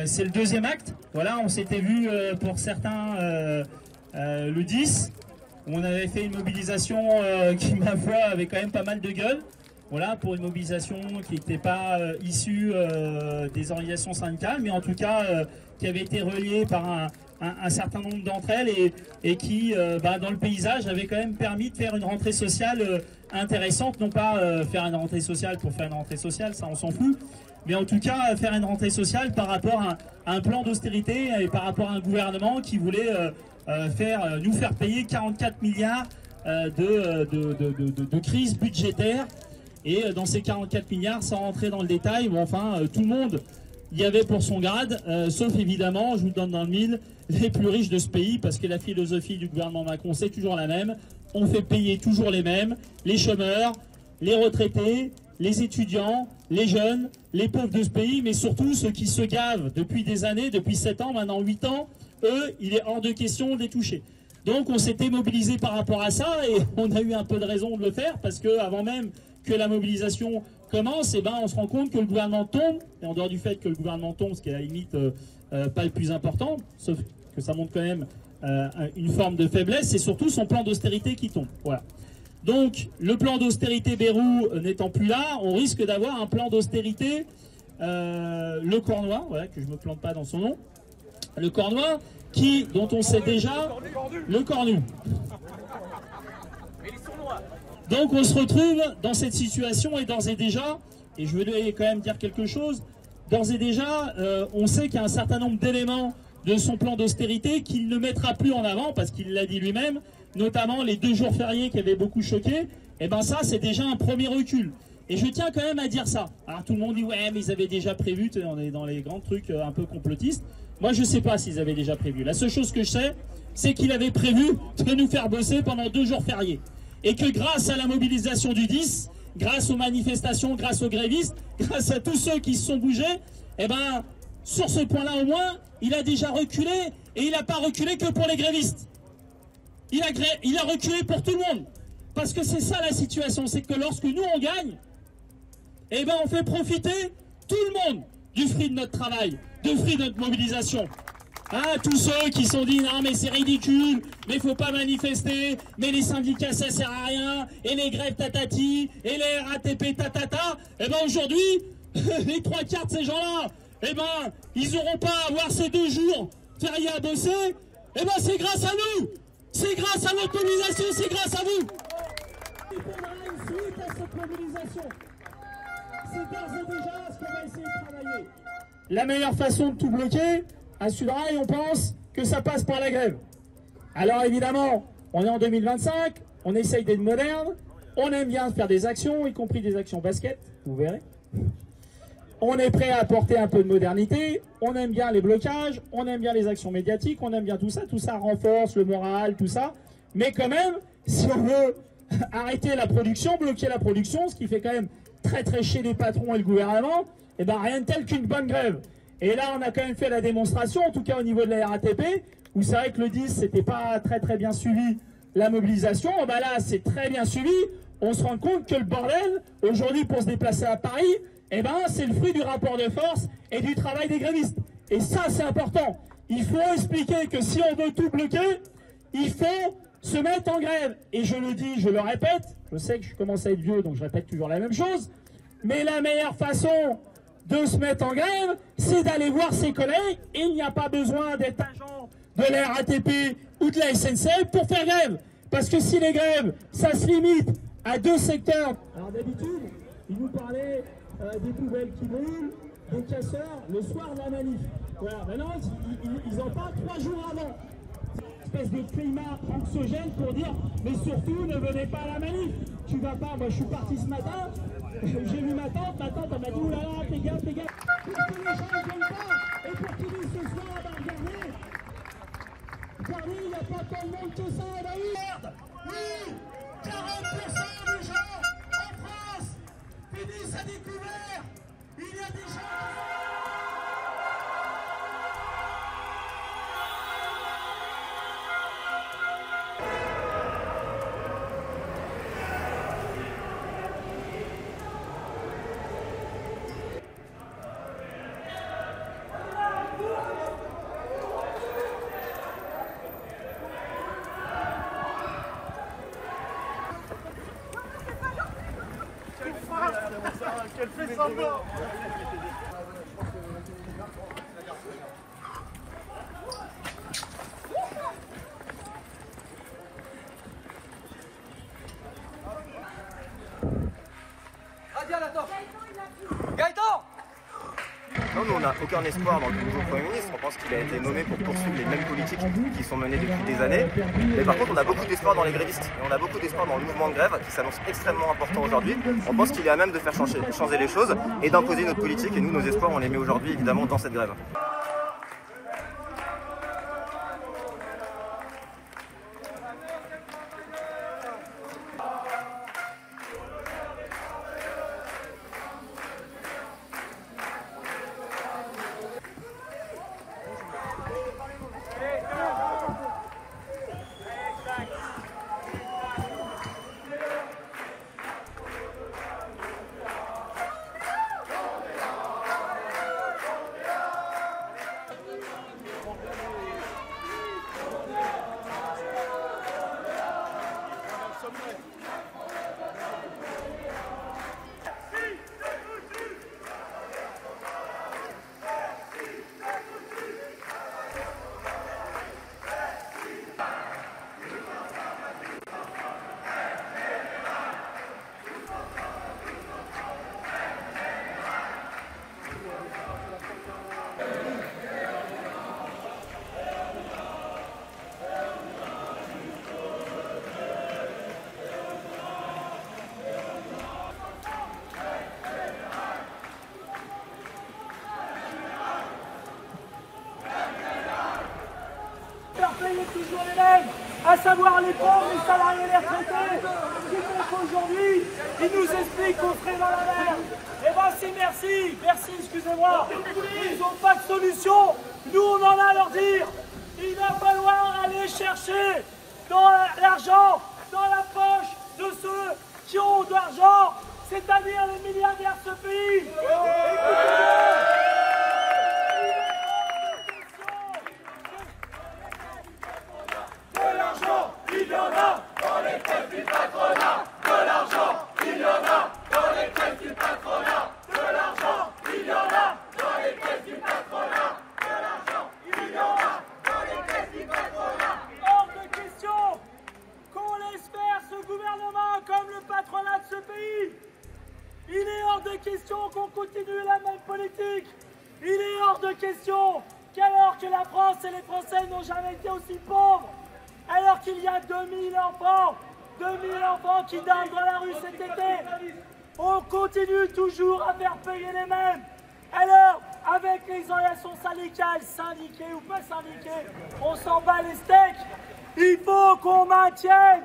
c'est le deuxième acte. Voilà, on s'était vu pour certains le 10, où on avait fait une mobilisation qui, ma foi, avait quand même pas mal de gueule. Voilà, pour une mobilisation qui n'était pas issue des organisations syndicales, mais en tout cas qui avait été reliée par un certain nombre d'entre elles et qui, dans le paysage, avait quand même permis de faire une rentrée sociale intéressante. Non pas faire une rentrée sociale pour faire une rentrée sociale, ça on s'en fout, mais en tout cas faire une rentrée sociale par rapport à un plan d'austérité et par rapport à un gouvernement qui voulait nous faire payer 44 milliards de crise budgétaire. Et dans ces 44 milliards, sans rentrer dans le détail, bon, enfin, tout le monde y avait pour son grade, sauf évidemment, je vous le donne dans le mille, les plus riches de ce pays, parce que la philosophie du gouvernement Macron, c'est toujours la même. On fait payer toujours les mêmes, les chômeurs, les retraités, les étudiants, les jeunes, les pauvres de ce pays, mais surtout ceux qui se gavent depuis des années, depuis 7 ans, maintenant 8 ans, eux, il est hors de question de les toucher. Donc on s'était mobilisé par rapport à ça, et on a eu un peu de raison de le faire, parce que avant même que la mobilisation commence, on se rend compte que le gouvernement tombe, et en dehors du fait que le gouvernement tombe, ce qui est à la limite pas le plus important, sauf que ça montre quand même une forme de faiblesse, c'est surtout son plan d'austérité qui tombe. Voilà. Donc le plan d'austérité Bayrou n'étant plus là, on risque d'avoir un plan d'austérité le Cornois, voilà, que je ne me plante pas dans son nom, le Cornois, dont on sait déjà, le Cornu. Donc on se retrouve dans cette situation et d'ores et déjà, et je voulais quand même dire quelque chose, d'ores et déjà, on sait qu'il y a un certain nombre d'éléments de son plan d'austérité qu'il ne mettra plus en avant, parce qu'il l'a dit lui-même, notamment les 2 jours fériés qui avaient beaucoup choqué, et ça c'est déjà un premier recul. Et je tiens quand même à dire ça. Alors tout le monde dit ouais mais ils avaient déjà prévu, on est dans les grands trucs un peu complotistes. Moi je ne sais pas s'ils avaient déjà prévu. La seule chose que je sais, c'est qu'il avait prévu de nous faire bosser pendant 2 jours fériés. Et que grâce à la mobilisation du 10, grâce aux manifestations, grâce aux grévistes, grâce à tous ceux qui se sont bougés, sur ce point-là au moins, il a déjà reculé, et il n'a pas reculé que pour les grévistes. Il a reculé pour tout le monde. Parce que c'est ça la situation, c'est que lorsque nous on gagne, on fait profiter tout le monde du fruit de notre travail, du fruit de notre mobilisation. Ah, tous ceux qui sont dit non mais c'est ridicule, mais il faut pas manifester, mais les syndicats ça sert à rien, et les grèves tatati, et les RATP tatata, aujourd'hui, les 3/4 de ces gens-là, ils n'auront pas à avoir ces 2 jours fériés à bosser, c'est grâce à nous, c'est grâce à notre mobilisation, c'est grâce à vous. Il faudra une suite à cette mobilisation. C'est d'ores et déjà ce qu'on va essayer de travailler. La meilleure façon de tout bloquer, à Sudrail, on pense que ça passe par la grève. Alors évidemment, on est en 2025, on essaye d'être moderne, on aime bien faire des actions, y compris des actions basket, vous verrez. On est prêt à apporter un peu de modernité, on aime bien les blocages, on aime bien les actions médiatiques, on aime bien tout ça renforce le moral, tout ça. Mais quand même, si on veut arrêter la production, bloquer la production, ce qui fait quand même très très chier les patrons et le gouvernement, rien de tel qu'une bonne grève. Et là, on a quand même fait la démonstration, en tout cas au niveau de la RATP, où c'est vrai que le 10, c'était pas très très bien suivi la mobilisation. Là, c'est très bien suivi. On se rend compte que le bordel, aujourd'hui, pour se déplacer à Paris, c'est le fruit du rapport de force et du travail des grévistes. Et ça, c'est important. Il faut expliquer que si on veut tout bloquer, il faut se mettre en grève. Et je le dis, je le répète, je sais que je commence à être vieux, donc je répète toujours la même chose, mais la meilleure façon de se mettre en grève, c'est d'aller voir ses collègues, et il n'y a pas besoin d'être agent de la RATP ou de la SNCF pour faire grève. Parce que si les grèves, ça se limite à 2 secteurs. Alors d'habitude, ils nous parlaient des poubelles qui brûlent, des casseurs, le soir de la manif. Voilà, maintenant, ils en parlent 3 jours avant. Espèce de climat anxiogène pour dire, mais surtout, ne venez pas à la manif. Tu vas pas, moi je suis parti ce matin, j'ai vu ma tante elle m'a dit, oulala, fais gaffe. Pour que les gens ne viennent pas, et pour qu'ils disent ce soir, regardez, il n'y a pas tant de monde que ça, merde. Oui, 40% des gens en France finissent à découvert. Il y a des gens Qu'elle fait semblant. Non, nous on n'a aucun espoir dans le nouveau Premier ministre, on pense qu'il a été nommé pour poursuivre les mêmes politiques qui sont menées depuis des années. Mais par contre on a beaucoup d'espoir dans les grévistes, et on a beaucoup d'espoir dans le mouvement de grève qui s'annonce extrêmement important aujourd'hui. On pense qu'il est à même de faire changer les choses et d'imposer notre politique, et nous nos espoirs on les met aujourd'hui évidemment dans cette grève. Toujours les mêmes, à savoir les pauvres, les salariés, les retraités, qui font qu'aujourd'hui, ils nous expliquent qu'on serait dans la merde. Et ben si, merci, excusez-moi, ils n'ont pas de solution, nous on en a à leur dire. Il va falloir aller chercher dans l'argent, dans la poche de ceux qui ont de l'argent, c'est-à-dire les milliardaires de ce pays. Il y en a dans les caisses du patronat, de l'argent, il y en a dans les caisses du patronat, de l'argent, il y en a dans les caisses du patronat, de l'argent, il y en a dans les caisses du patronat. Hors de question qu'on laisse faire ce gouvernement comme le patronat de ce pays. Il est hors de question qu'on continue la même politique. Il est hors de question qu'alors que la France et les Français n'ont jamais été aussi pauvres, alors qu'il y a 2000 enfants qui dorment dans la rue cet été, on continue toujours à faire payer les mêmes. Alors, avec les organisations syndicales, syndiquées ou pas syndiquées, on s'en bat les steaks. Il faut qu'on maintienne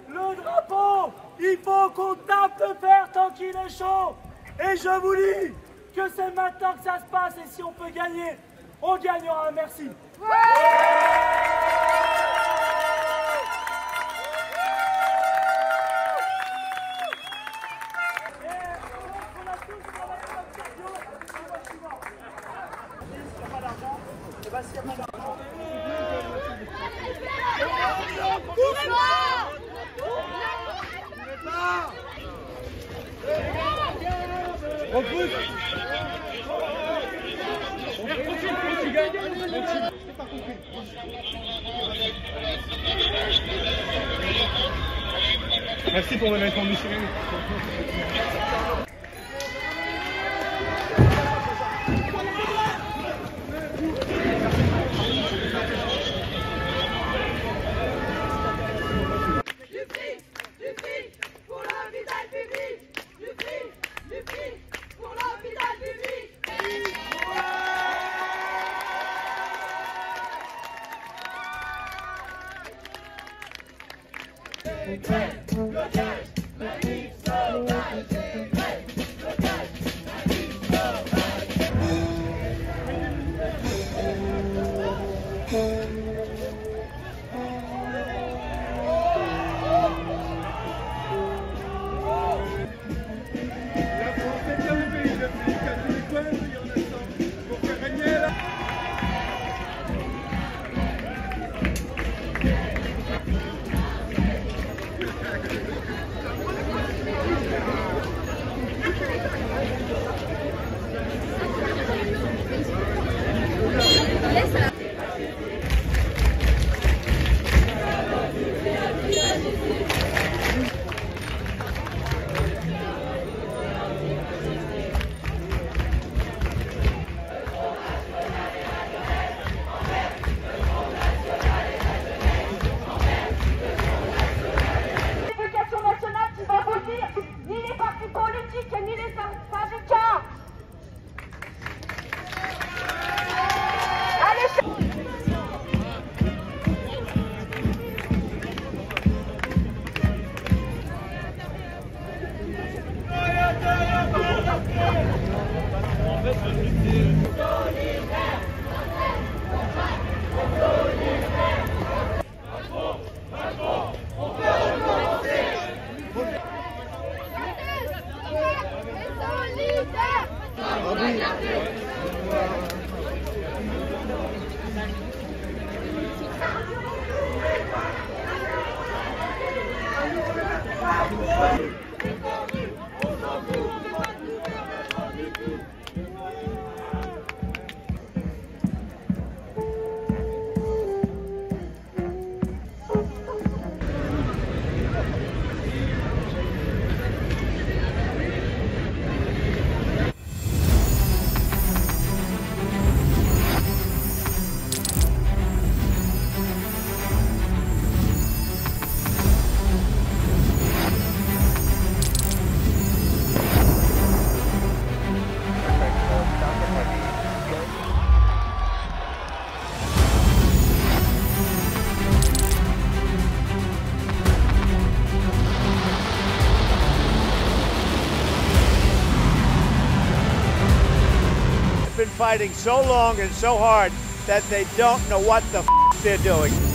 le drapeau, il faut qu'on tape le fer tant qu'il est chaud. Et je vous dis que c'est maintenant que ça se passe, et si on peut gagner, on gagnera. Merci. Merci pour me mettre en mission. Been fighting so long and so hard that they don't know what the f they're doing.